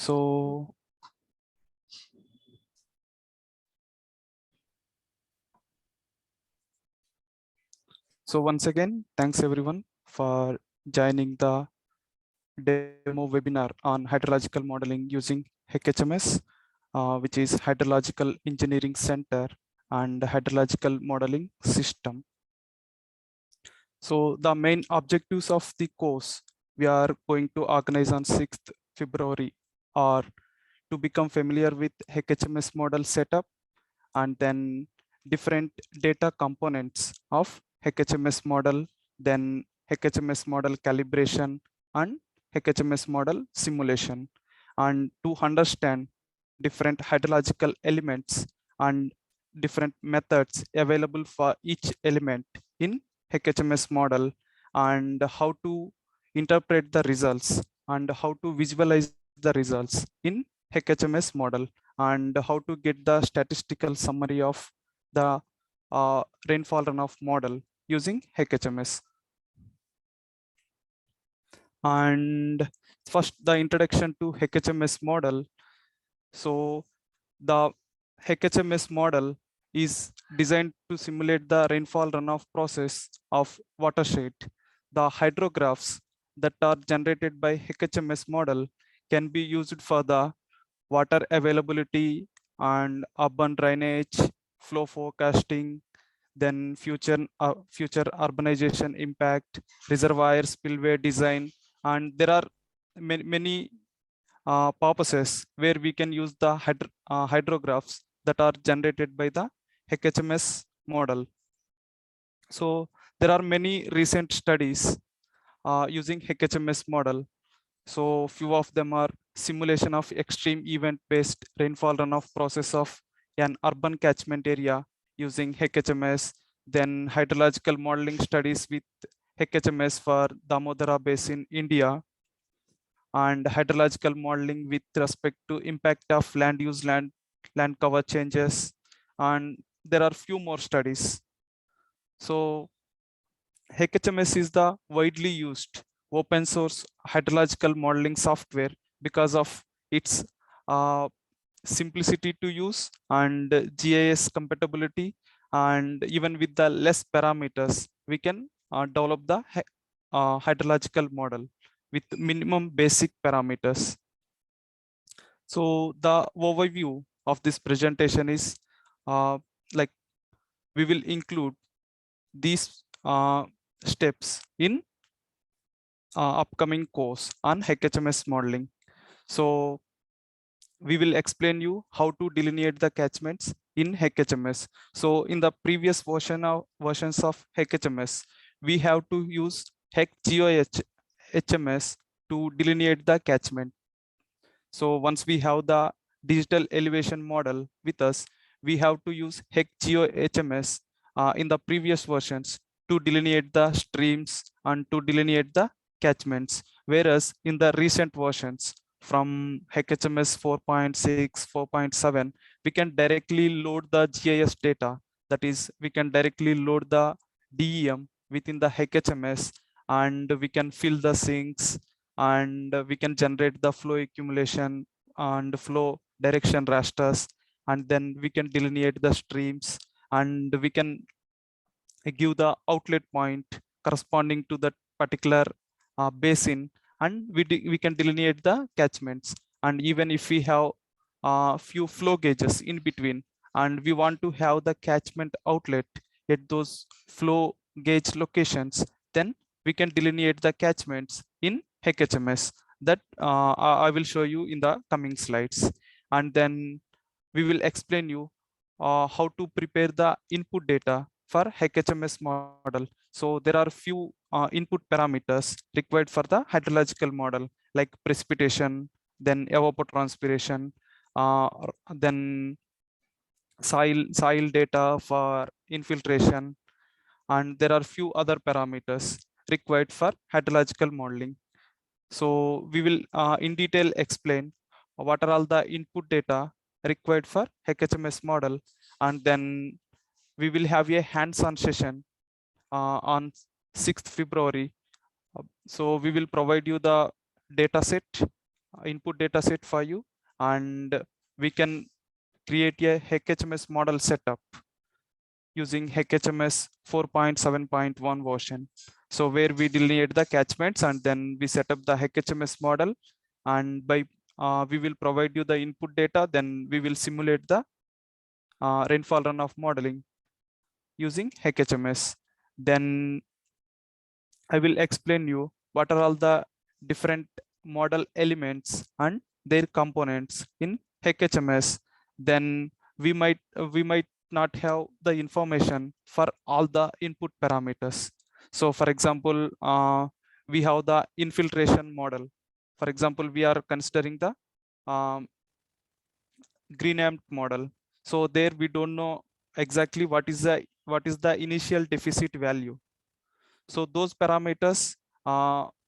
So once again, thanks everyone for joining the demo webinar on hydrological modeling using HHMS, which is Hydrological Engineering Center and Hydrological Modeling System. So the main objectives of the course we are going to organize on 6th February are to become familiar with HHMS model setup and then different data components of HHMS model, then HHMS model calibration and HHMS model simulation, and to understand different hydrological elements and different methods available for each element in HHMS model, and how to interpret the results and how to visualize the results in HHMS model, and how to get the statistical summary of the rainfall runoff model using HHMS. And first, the introduction to HHMS model. So the HHMS model is designed to simulate the rainfall runoff process of watershed. The hydrographs that are generated by HHMS model can be used for the water availability and urban drainage, flow forecasting, then future urbanization impact, reservoir spillway design, and there are many purposes where we can use the hydrographs that are generated by the HHMS model. So there are many recent studies using HHMS model. So few of them are simulation of extreme event-based rainfall runoff process of an urban catchment area using HHMS, then hydrological modeling studies with HHMS for Damodara Basin, India, and hydrological modeling with respect to impact of land use, land cover changes, and there are few more studies. So HHMS is the widely used open source hydrological modeling software because of its simplicity to use and GIS compatibility, and even with the less parameters, we can develop the hydrological model with minimum basic parameters. So the overview of this presentation is like we will include these steps in upcoming course on HHMS modeling. So we will explain you how to delineate the catchments in HHMS. So in the previous versions of HHMS, we have to use HGeoHMS to delineate the catchment. So once we have the digital elevation model with us, we have to use HGeoHMS in the previous versions to delineate the streams and to delineate the catchments. Whereas in the recent versions from HHMS 4.6, 4.7, we can directly load the GIS data. That is, we can directly load the DEM within the HHMS, and we can fill the sinks, and we can generate the flow accumulation and flow direction rasters, and then we can delineate the streams, and we can give the outlet point corresponding to that particular basin, and we can delineate the catchments. And even if we have few flow gauges in between and we want to have the catchment outlet at those flow gauge locations, then we can delineate the catchments in HHMS. That I will show you in the coming slides. And then we will explain you how to prepare the input data for HHMS model. So there are few input parameters required for the hydrological model, like precipitation, then evapotranspiration, then soil data for infiltration, and there are few other parameters required for hydrological modeling. So we will in detail explain what are all the input data required for HHMS model, and then we will have a hands-on session on 6th February. So we will provide you the data set input data set for you, and we can create a HMS model setup using HMS 4.7.1 version. So where we delineate the catchments and then we set up the HMS model, and by we will provide you the input data, then we will simulate the rainfall runoff modeling using HMS. Then I will explain you what are all the different model elements and their components in HMS. Then we might not have the information for all the input parameters. So for example, we have the infiltration model. For example, we are considering the um, Greenamt model. So there we don't know exactly what is the initial deficit value. So those parameters,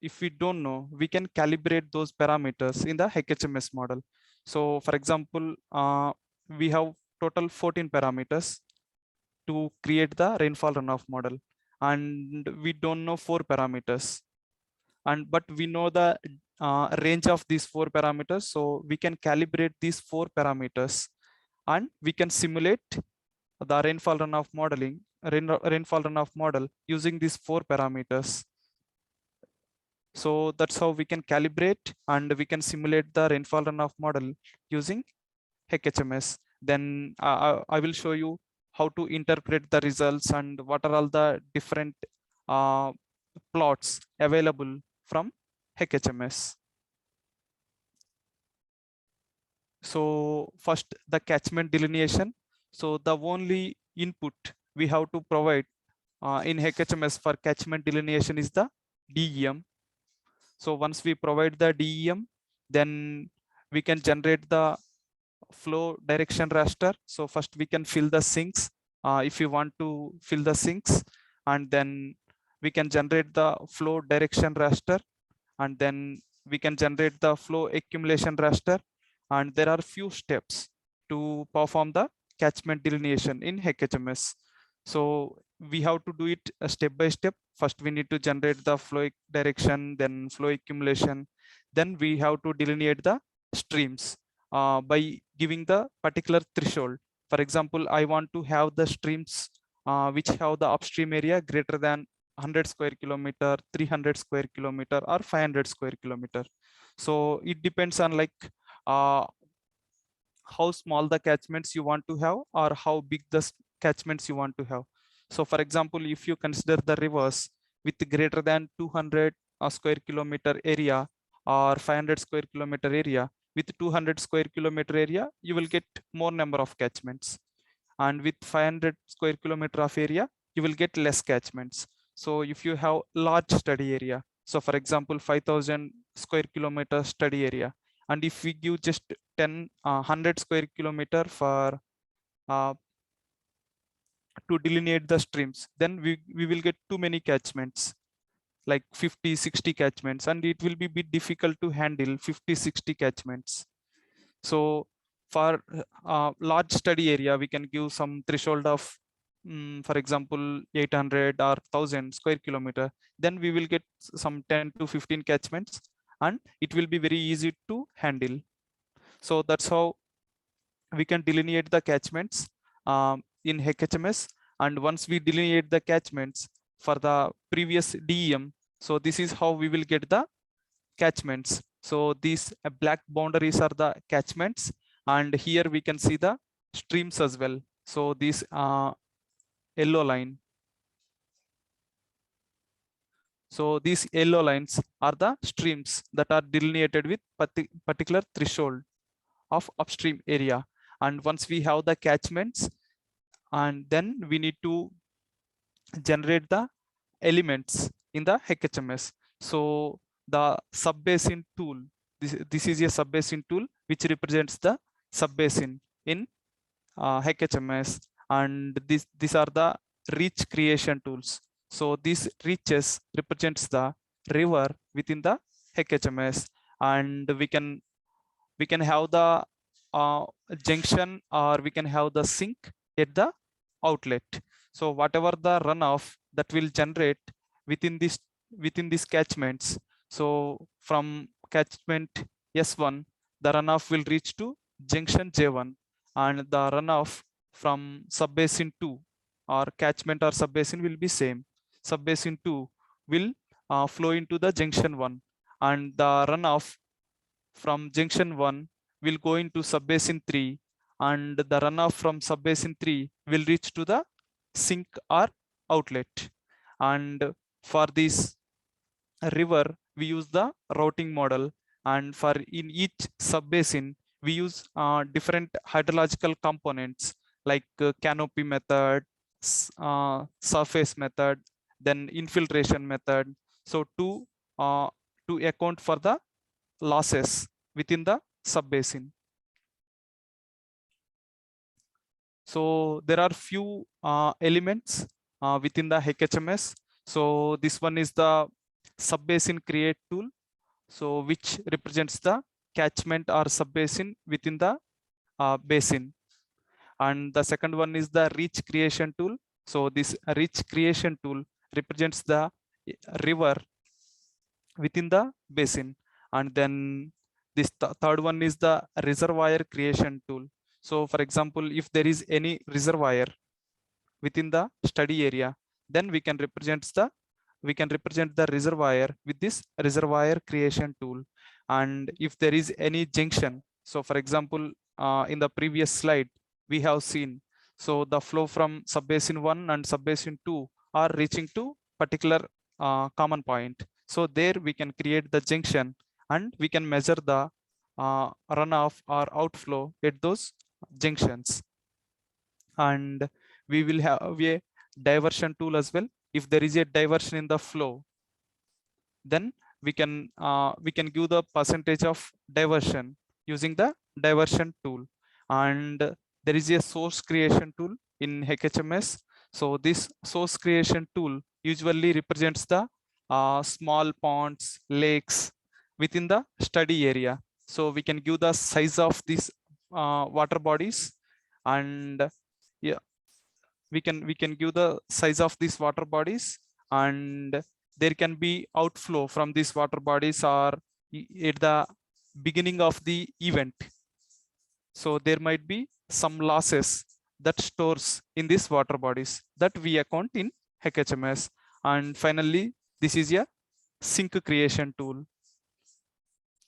if we don't know, we can calibrate those parameters in the HMS model. So for example, we have total 14 parameters to create the rainfall runoff model, and we don't know 4 parameters. But we know the range of these 4 parameters. So we can calibrate these 4 parameters and we can simulate the rainfall runoff model using these 4 parameters. So that's how we can calibrate and we can simulate the rainfall runoff model using HMS. Then I will show you how to interpret the results and what are all the different uh, plots available from HMS. So first, the catchment delineation. So the only input we have to provide in HMS for catchment delineation is the DEM. So once we provide the DEM, then we can generate the flow direction raster. So first we can fill the sinks if you want to fill the sinks, and then we can generate the flow direction raster, and then we can generate the flow accumulation raster. And there are few steps to perform the catchment delineation in HMS. So we have to do it step by step. First, we need to generate the flow direction, then flow accumulation. Then we have to delineate the streams by giving the particular threshold. For example, I want to have the streams which have the upstream area greater than 100 square kilometer, 300 square kilometer, or 500 square kilometer. So it depends on like uh, how small the catchments you want to have or how big the catchments you want to have. So for example, if you consider the rivers with greater than 200 square kilometer area or 500 square kilometer area, with 200 square kilometer area, you will get more number of catchments. And with 500 square kilometer of area, you will get less catchments. So if you have large study area, so for example, 5,000 square kilometer study area, and if we give just 100 square kilometer for to delineate the streams, then we will get too many catchments, like 50, 60 catchments, and it will be a bit difficult to handle 50, 60 catchments. So for large study area, we can give some threshold of, for example, 800 or 1000 square kilometer. Then we will get some 10 to 15 catchments, and it will be very easy to handle. So that's how we can delineate the catchments in HMS. And once we delineate the catchments for the previous DEM, so this is how we will get the catchments. So these black boundaries are the catchments, and here we can see the streams as well. So this yellow line. So these yellow lines are the streams that are delineated with particular threshold of upstream area. And once we have the catchments, and then we need to generate the elements in the HMS. So the subbasin tool, this is a subbasin tool which represents the subbasin in HMS, and these are the reach creation tools. So these reaches represents the river within the HMS, and we can have the junction, or we can have the sink at the outlet. So whatever the runoff that will generate within these catchments, so from catchment S1, the runoff will reach to junction J1, and the runoff from subbasin 2 or catchment or subbasin will be same. Subbasin 2 will flow into the junction 1, and the runoff from junction 1 will go into subbasin 3, and the runoff from subbasin 3 will reach to the sink or outlet. And for this river, we use the routing model, and for in each subbasin we use different hydrological components like canopy method, surface method, then infiltration method, so uh, to account for the losses within the subbasin. So there are few elements within the HMS. So this one is the subbasin create tool, so which represents the catchment or subbasin within the basin. And the second one is the reach creation tool. So this reach creation tool represents the river within the basin. And then this third one is the reservoir creation tool. So for example, if there is any reservoir within the study area, then we can represent the reservoir with this reservoir creation tool. And if there is any junction, so for example, in the previous slide we have seen, so the flow from subbasin 1 and subbasin 2 are reaching to particular common point. So there we can create the junction, and we can measure the runoff or outflow at those junctions. And we will have a diversion tool as well. If there is a diversion in the flow, then we can give the percentage of diversion using the diversion tool. And there is a source creation tool in HMS. So this source creation tool usually represents the small ponds, lakes within the study area. So we can give the size of these water bodies, and yeah, we can give the size of these water bodies, and there can be outflow from these water bodies or at the beginning of the event. So there might be some losses that stores in these water bodies that we account in HMS. And finally, this is a sink creation tool,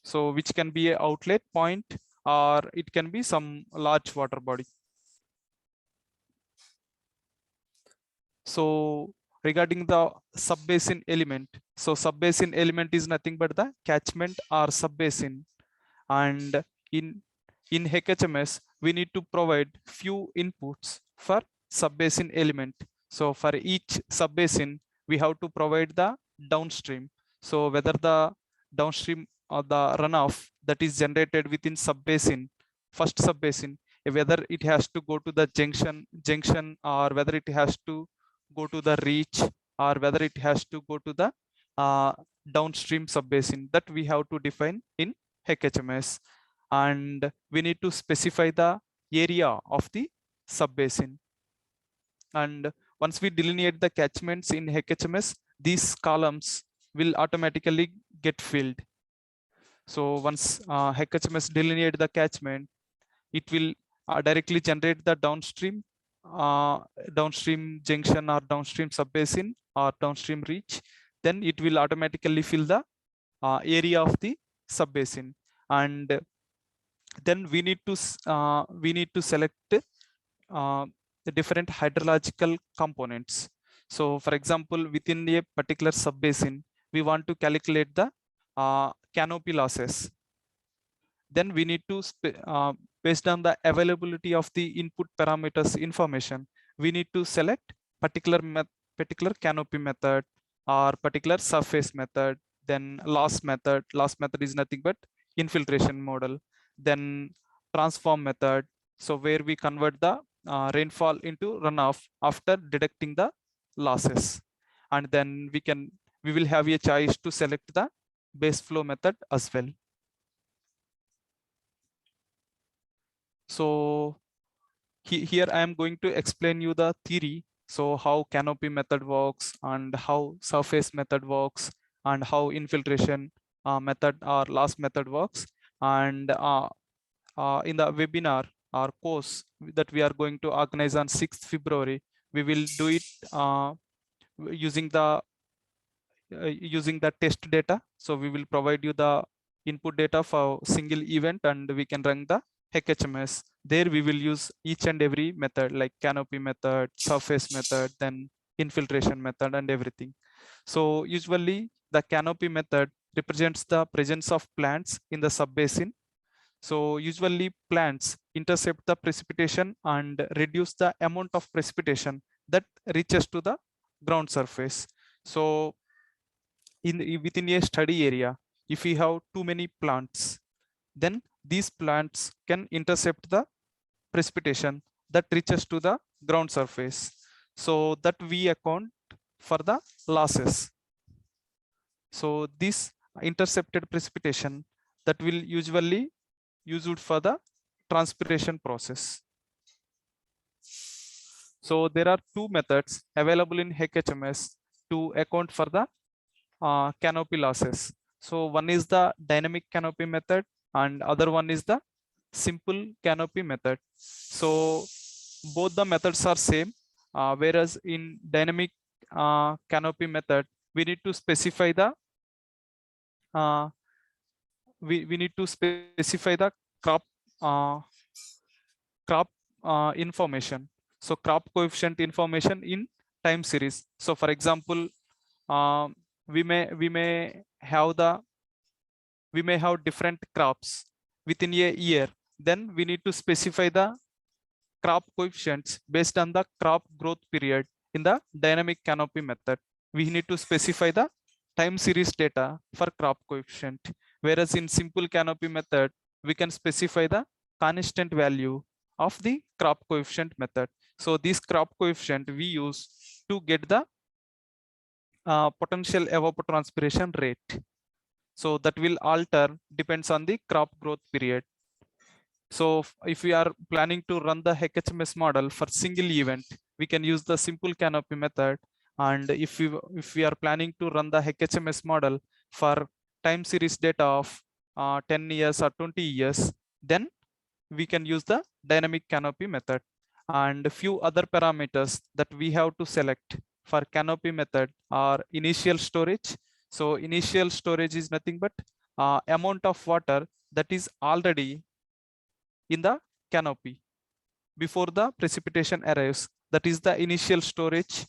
so which can be an outlet point, or it can be some large water body. So regarding the subbasin element, so subbasin element is nothing but the catchment or subbasin. And in HMS, we need to provide few inputs for subbasin element. So for each subbasin, we have to provide the downstream. So whether the downstream or the runoff that is generated within subbasin, first subbasin, whether it has to go to the junction, or whether it has to go to the reach, or whether it has to go to the downstream subbasin, that we have to define in HMS. And we need to specify the area of the subbasin. And once we delineate the catchments in HMS, these columns will automatically get filled. So once HMS delineate the catchment, it will directly generate the downstream junction or downstream subbasin or downstream reach. Then it will automatically fill the area of the subbasin. And then we need to select the different hydrological components. So for example, within a particular subbasin, we want to calculate the canopy losses. Then we need to based on the availability of the input parameters information, we need to select particular canopy method or particular surface method. Then loss method is nothing but infiltration model. Then transform method, so where we convert the rainfall into runoff after deducting the losses. And then we will have a choice to select the base flow method as well. So here I am going to explain you the theory. So how canopy method works, and how surface method works, and how infiltration method or loss method works. And in the webinar or course that we are going to organize on 6th February, we will do it using the test data. So we will provide you the input data for single event, and we can run the HMS. There we will use each and every method like canopy method, surface method, then infiltration method and everything. So usually the canopy method represents the presence of plants in the subbasin. So usually plants intercept the precipitation and reduce the amount of precipitation that reaches to the ground surface. So within a study area, if we have too many plants, then these plants can intercept the precipitation that reaches to the ground surface, so that we account for the losses. So this intercepted precipitation that will usually use it for the transpiration process. So there are two methods available in HMS to account for the canopy losses. So one is the dynamic canopy method and other one is the simple canopy method. So both the methods are same, whereas in dynamic canopy method, we need to specify the uh, we need to specify the crop uh, crop information. So crop coefficient information in time series. So for example, we may have different crops within a year. Then we need to specify the crop coefficients based on the crop growth period in the dynamic canopy method. We need to specify the time series data for crop coefficient. Whereas in simple canopy method, we can specify the constant value of the crop coefficient method. So this crop coefficient we use to get the potential evapotranspiration rate. So that will alter depends on the crop growth period. So if we are planning to run the HMS model for single event, we can use the simple canopy method. And if we are planning to run the HMS model for time series data of 10 years or 20 years, then we can use the dynamic canopy method. And a few other parameters that we have to select for canopy method are initial storage. So initial storage is nothing but amount of water that is already in the canopy before the precipitation arrives. That is the initial storage,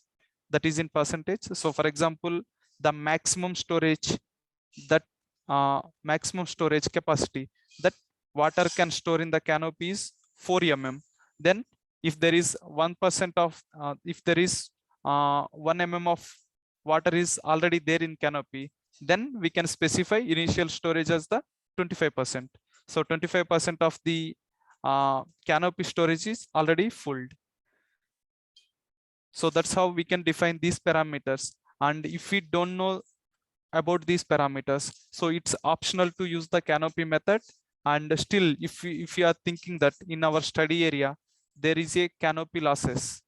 that is in percentage. So for example, the maximum storage maximum storage capacity that water can store in the canopy is 4 mm. Then if there is 1% of if there is 1 mm of water is already there in canopy, then we can specify initial storage as the 25%. So 25% of the canopy storage is already full. So that's how we can define these parameters. And if we don't know about these parameters, so it's optional to use the canopy method. And still, if we are thinking that in our study area there is a canopy losses,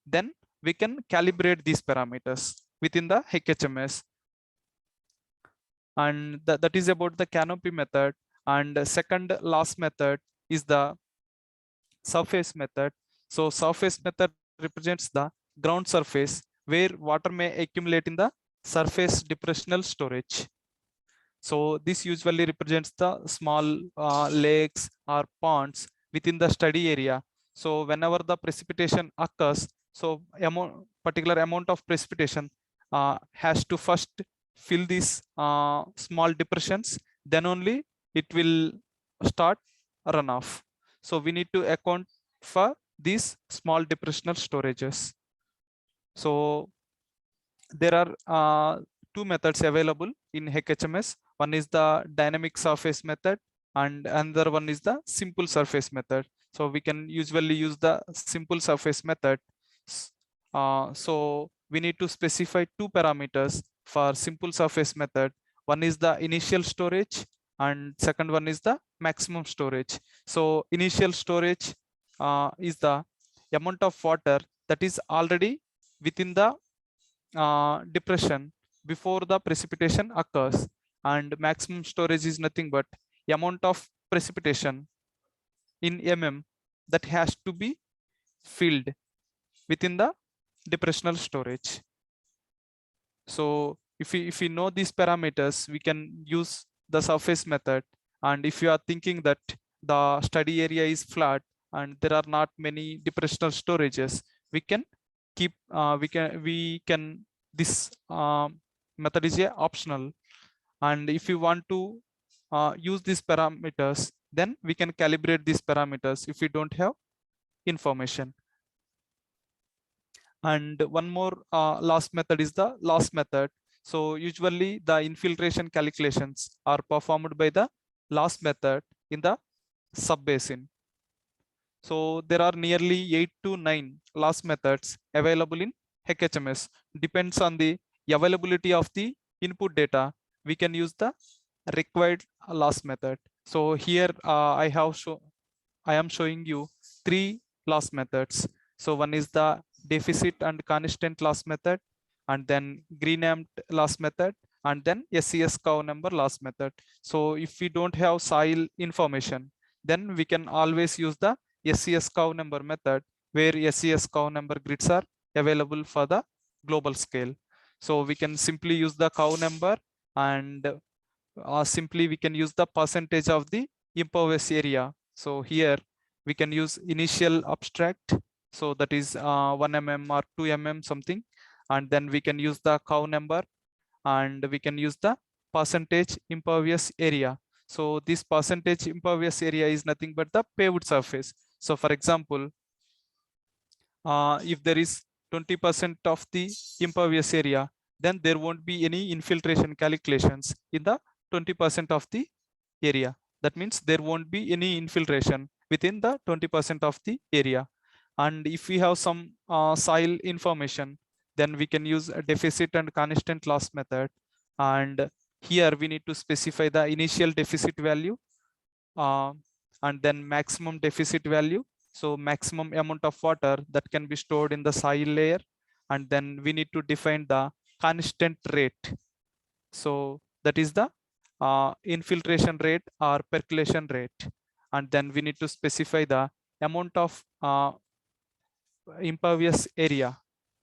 then we can calibrate these parameters within the HMS. And that is about the canopy method. And the second last method is the surface method. So surface method represents the ground surface where water may accumulate in the surface depressional storage. So this usually represents the small lakes or ponds within the study area. So whenever the precipitation occurs, so particular amount of precipitation has to first fill these small depressions, then only it will start runoff. So we need to account for these small depressional storages. So there are two methods available in HMS. One is the dynamic surface method and another one is the simple surface method. So we can usually use the simple surface method. So we need to specify two parameters for simple surface method. One is the initial storage and second one is the maximum storage. So initial storage is the amount of water that is already within the depression before the precipitation occurs. and maximum storage is nothing but amount of precipitation in that has to be filled within the depressional storage. So if we know these parameters, we can use the surface method. And if you are thinking that the study area is flat and there are not many depressional storages, we can keep we can this method is a optional. And if you want to use these parameters, then we can calibrate these parameters if we don't have information. And one more last method is the loss method. So usually the infiltration calculations are performed by the loss method in the subbasin. So there are nearly 8 to 9 loss methods available in HMS. Depends on the availability of the input data. We can use the required loss method. So here I am showing you 3 loss methods. So one is the deficit and constant loss method, and then Greenamt loss method, and then SES cow number loss method. So if we don't have soil information, then we can always use the SES cow number method, where SES cow number grids are available for the global scale. So we can simply use the cow number, and simply we can use the percentage of the impervious area. So here we can use initial abstract, so that is 1 mm or 2 mm something, and then we can use the cow number, and we can use the percentage impervious area. So this percentage impervious area is nothing but the paved surface. So for example, if there is 20% of the impervious area, then there won't be any infiltration calculations in the 20% of the area. That means there won't be any infiltration within the 20% of the area. And if we have some soil information, then we can use a deficit and constant loss method. And here we need to specify the initial deficit value uh, and then maximum deficit value. So maximum amount of water that can be stored in the soil layer. And then we need to define the constant rate. So that is the infiltration rate or percolation rate. And then we need to specify the amount of impervious area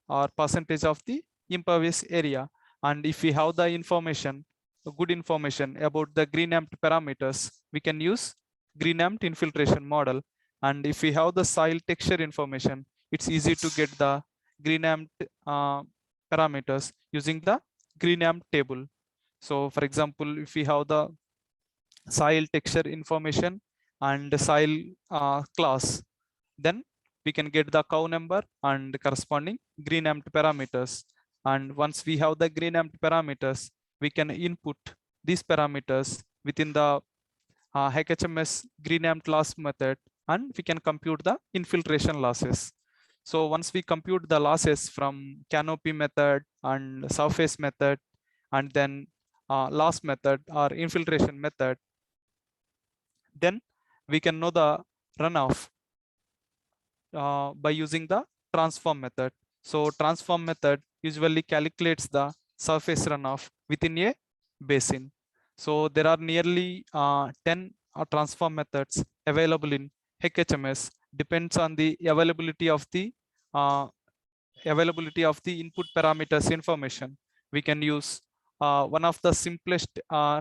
or percentage of the impervious area. And if we have the information, good information about the Greenamt parameters, we can use Greenamt infiltration model. And if we have the soil texture information, it's easy to get the Greenamt parameters using the Greenamt table. So for example, if we have the soil texture information and the soil class, then we can get the cow number and corresponding Greenamt parameters. And once we have the Greenamt parameters, we can input these parameters within the HMS Greenamt loss method, and we can compute the infiltration losses. So once we compute the losses from canopy method and surface method, and then loss method or infiltration method, then we can know the runoff by using the transform method. So transform method usually calculates the surface runoff within a basin. So there are nearly 10 transform methods available in HMS. Depends on the uh, availability of the input parameters information. We can use one of the simplest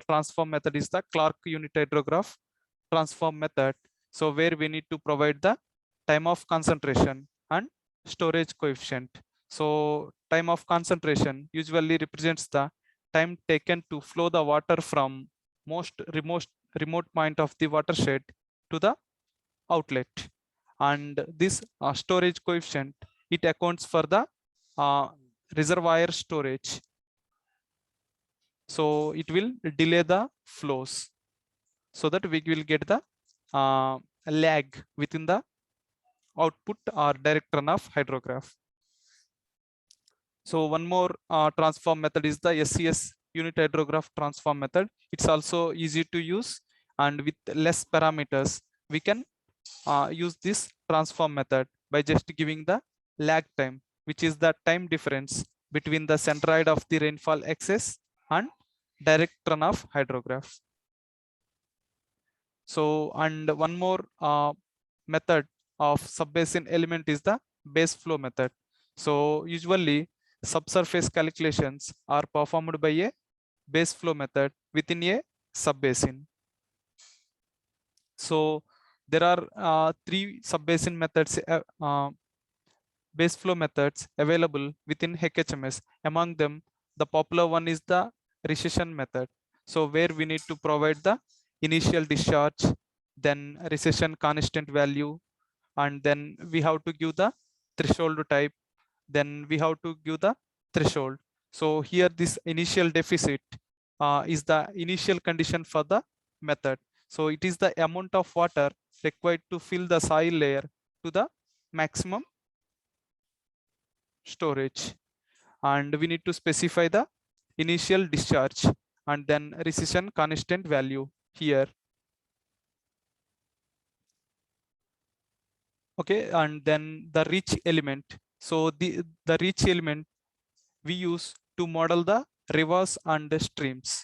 transform method is the Clark unit hydrograph transform method. So where we need to provide the time of concentration and storage coefficient. So time of concentration usually represents the time taken to flow the water from most remote point of the watershed to the outlet. And this storage coefficient, it accounts for the reservoir storage. So it will delay the flows so that we will get the lag within the output or direct runoff hydrograph. So one more transform method is the SCS unit hydrograph transform method. It's also easy to use, and with less parameters, we can use this transform method by just giving the lag time, which is the time difference between the centroid of the rainfall excess and direct runoff hydrograph. So, and one more method of subbasin element is the base flow method. So usually subsurface calculations are performed by a base flow method within a subbasin. So there are three subbasin methods, base flow methods available within HMS. Among them, the popular one is the recession method. So where we need to provide the initial discharge, then recession constant value, and then we have to give the threshold type, then we have to give the threshold. So here this initial deficit is the initial condition for the method. So it is the amount of water required to fill the soil layer to the maximum storage, and we need to specify the initial discharge and then recession constant value here. Okay, and then the reach element. So the reach element we use to model the rivers and the streams.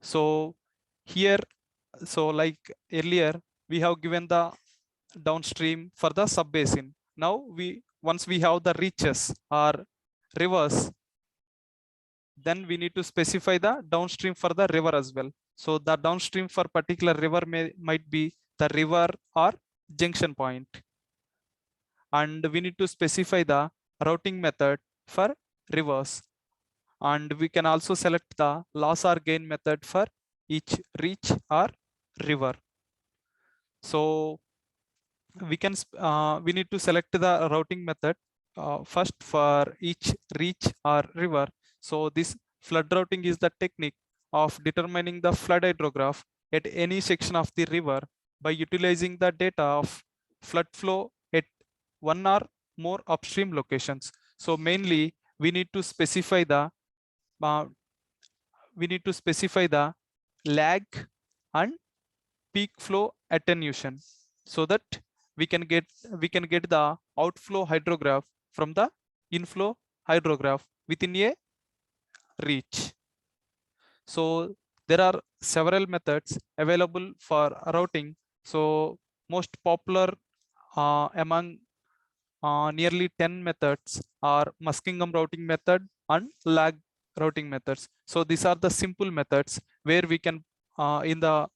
So here, so like earlier we have given the downstream for the subbasin. Now we, once we have the reaches or rivers, then we need to specify the downstream for the river as well. So the downstream for particular river might be the river or junction point, and we need to specify the routing method for rivers, and we can also select the loss or gain method for each reach or river. So we need to select the routing method first for each reach or river. So this flood routing is the technique of determining the flood hydrograph at any section of the river by utilizing the data of flood flow at one or more upstream locations. So mainly we need to specify the uh, lag and peak flow attenuation, so that we can get the outflow hydrograph from the inflow hydrograph within a reach. So there are several methods available for routing. So most popular among nearly 10 methods are Muskingum routing method and lag routing methods. So these are the simple methods where we can, in the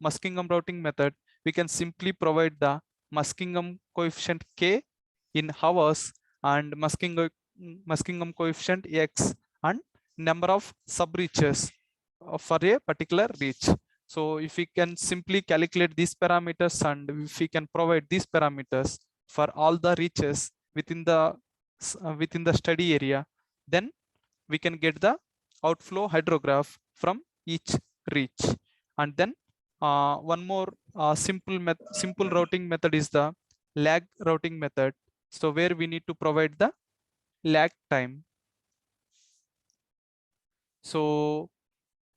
Muskingum routing method, we can simply provide the Muskingum coefficient K in hours and Muskingum coefficient X and number of sub-reaches for a particular reach. So if we can simply calculate these parameters and if we can provide these parameters for all the reaches within the study area, then we can get the outflow hydrograph from each reach. And then one more simple routing method is the lag routing method. So where we need to provide the lag time. So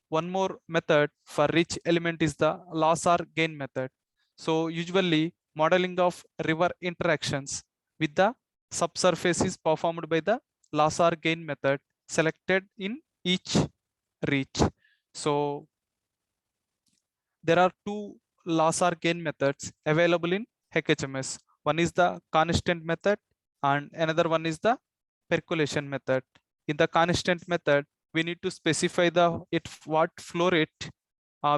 one more method for reach element is the loss or gain method. So usually modeling of river interactions with the subsurface is performed by the loss or gain method selected in each reach. So there are two loss or gain methods available in HMS. One is the constant method and another one is the percolation method. In the constant method, we need to specify the at what flow rate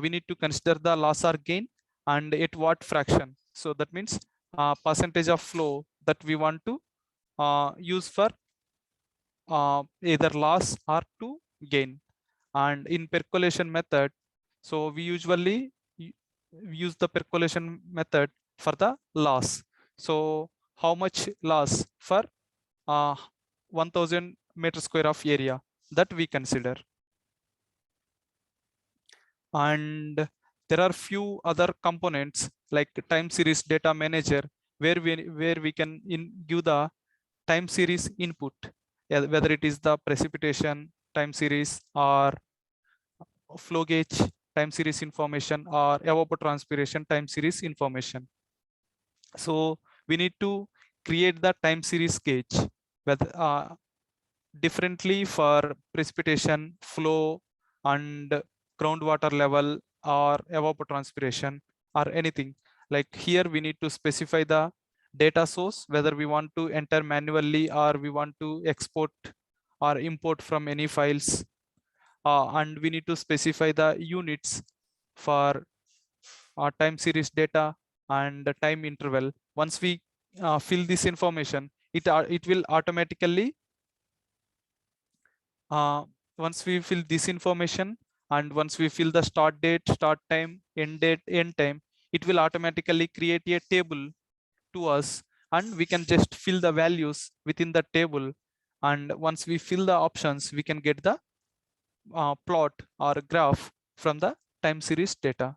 we need to consider the loss or gain and at what fraction. So that means percentage of flow that we want to use for either loss or to gain. And in percolation method, so we usually use the percolation method for the loss. So how much loss for 1000 meter square of area that we consider. And there are few other components like time series data manager where we can give the time series input, whether it is the precipitation time series or flow gauge time series information or evapotranspiration time series information. So we need to create the time series gauge with differently for precipitation, flow, and groundwater level or evapotranspiration or anything. Like here we need to specify the data source, whether we want to enter manually or we want to export or import from any files. And we need to specify the units for time series data and the time interval. Once we fill this information, it will automatically uh, once we fill this information and once we fill the start date, start time, end date, end time, it will automatically create a table to us, and we can just fill the values within the table. And once we fill the options, we can get the plot or graph from the time series data.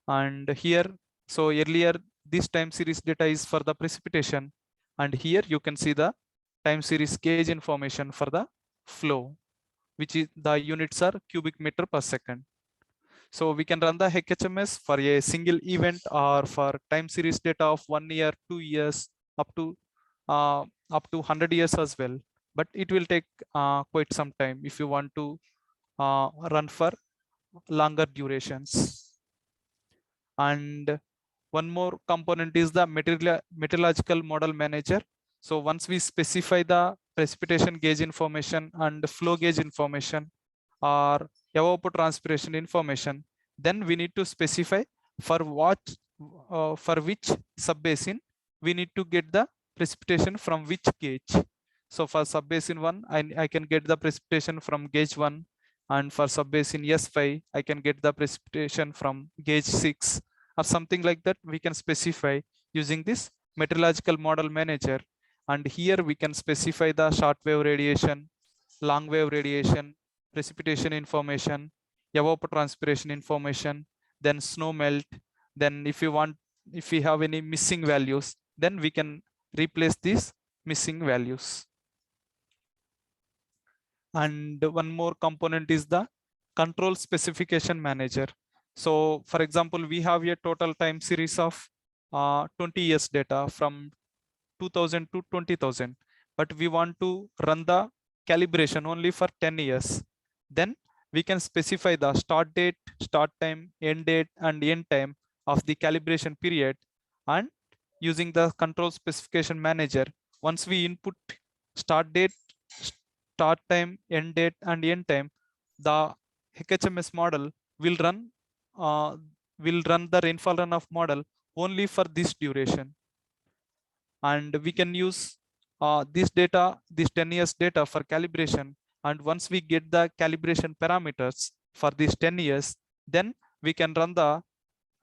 And here, so earlier this time series data is for the precipitation, and here you can see the time series gauge information for the flow, which is the units are cubic meter per second. So we can run the HMS for a single event or for time series data of 1 year, 2 years, up to uh, up to 100 years as well. But it will take quite some time if you want to run for longer durations. And one more component is the meteorological model manager. So once we specify the precipitation gauge information and flow gauge information or evapotranspiration information, then we need to specify for what for which subbasin we need to get the precipitation from which gauge. So for subbasin 1, I can get the precipitation from gauge 1, and for subbasin S5, I can get the precipitation from gauge 6, or something like that. We can specify using this meteorological model manager. And here we can specify the short wave radiation, long wave radiation, precipitation information, evapotranspiration information, then snow melt. Then if we have any missing values, then we can replace these missing values. And one more component is the control specification manager. So for example, we have a total time series of 20 years data from 2000 to 20,000, but we want to run the calibration only for 10 years. Then we can specify the start date, start time, end date, and end time of the calibration period. And using the control specification manager, once we input start date, start time, end date, and end time, the HMS model will run uh, the rainfall runoff model only for this duration. And we can use this data, this 10 years data for calibration. And once we get the calibration parameters for these 10 years, then we can run the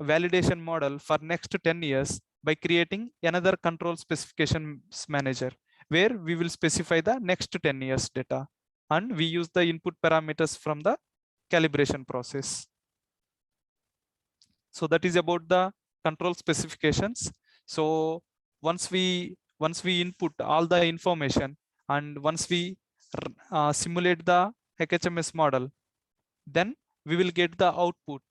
validation model for next 10 years by creating another control specifications manager, where we will specify the next 10 years data, and we use the input parameters from the calibration process. So that is about the control specifications. So once we input all the information, and once we simulate the HMS model, then we will get the output,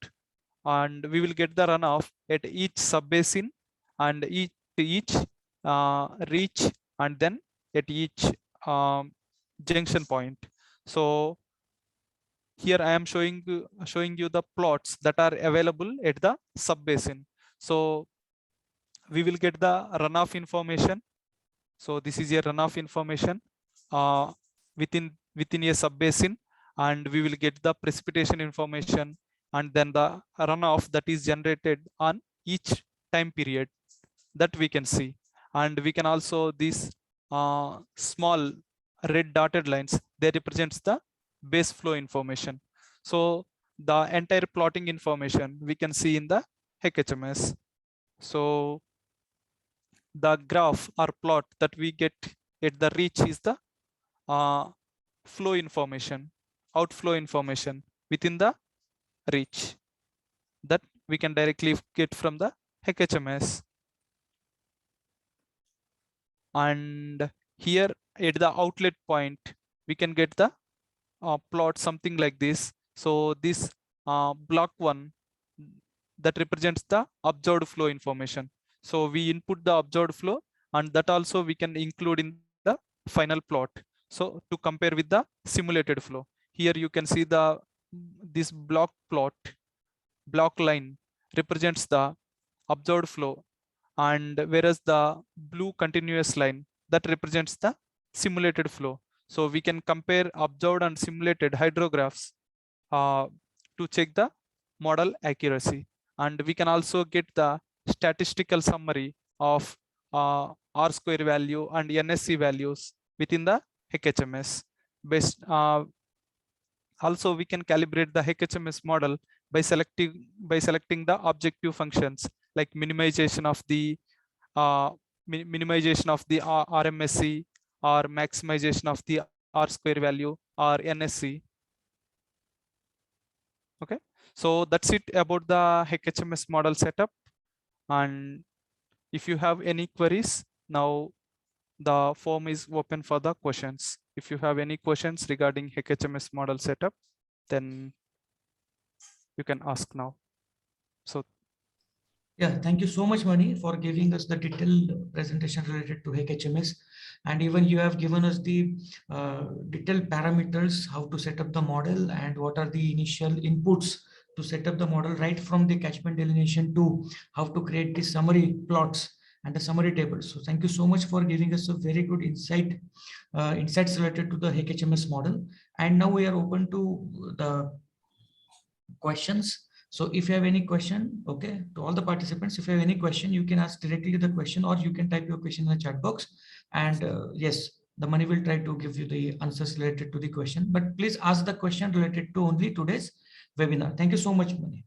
and we will get the runoff at each subbasin and each reach, and then at each junction point. So here I am showing you the plots that are available at the subbasin. So we will get the runoff information. So this is a runoff information uh, within a subbasin, and we will get the precipitation information, and then the runoff that is generated on each time period that we can see. And we can also these small red dotted lines, they represents the base flow information. So the entire plotting information we can see in the HMS. So the graph or plot that we get at the reach is the flow information, outflow information within the reach that we can directly get from the HMS. And here at the outlet point, we can get the plot something like this. So this block 1 that represents the observed flow information. So we input the observed flow, and that also we can include in the final plot, so to compare with the simulated flow. Here you can see this block line represents the observed flow, and whereas the blue continuous line that represents the simulated flow. So we can compare observed and simulated hydrographs uh, to check the model accuracy. And we can also get the statistical summary of R square value and NSC values within the HMS. Also, we can calibrate the HMS model by selecting the objective functions like minimization of the RMSE, or maximization of the R square value, or NSC. Okay, so that's it about the HMS model setup. And if you have any queries, now the form is open for the questions. If you have any questions regarding HMS model setup, then you can ask now. So yeah, thank you so much, Mani, for giving us the detailed presentation related to HMS. And even you have given us the detailed parameters, how to set up the model and what are the initial inputs to set up the model, right from the catchment delineation to how to create the summary plots and the summary tables. So thank you so much for giving us a very good insights related to the HMS model. And now we are open to the questions. So if you have any question, okay, to all the participants, if you have any question, you can ask directly the question, or you can type your question in the chat box. And yes, the Mani will try to give you the answers related to the question, but please ask the question related to only today's webinar. Thank you so much, Mani.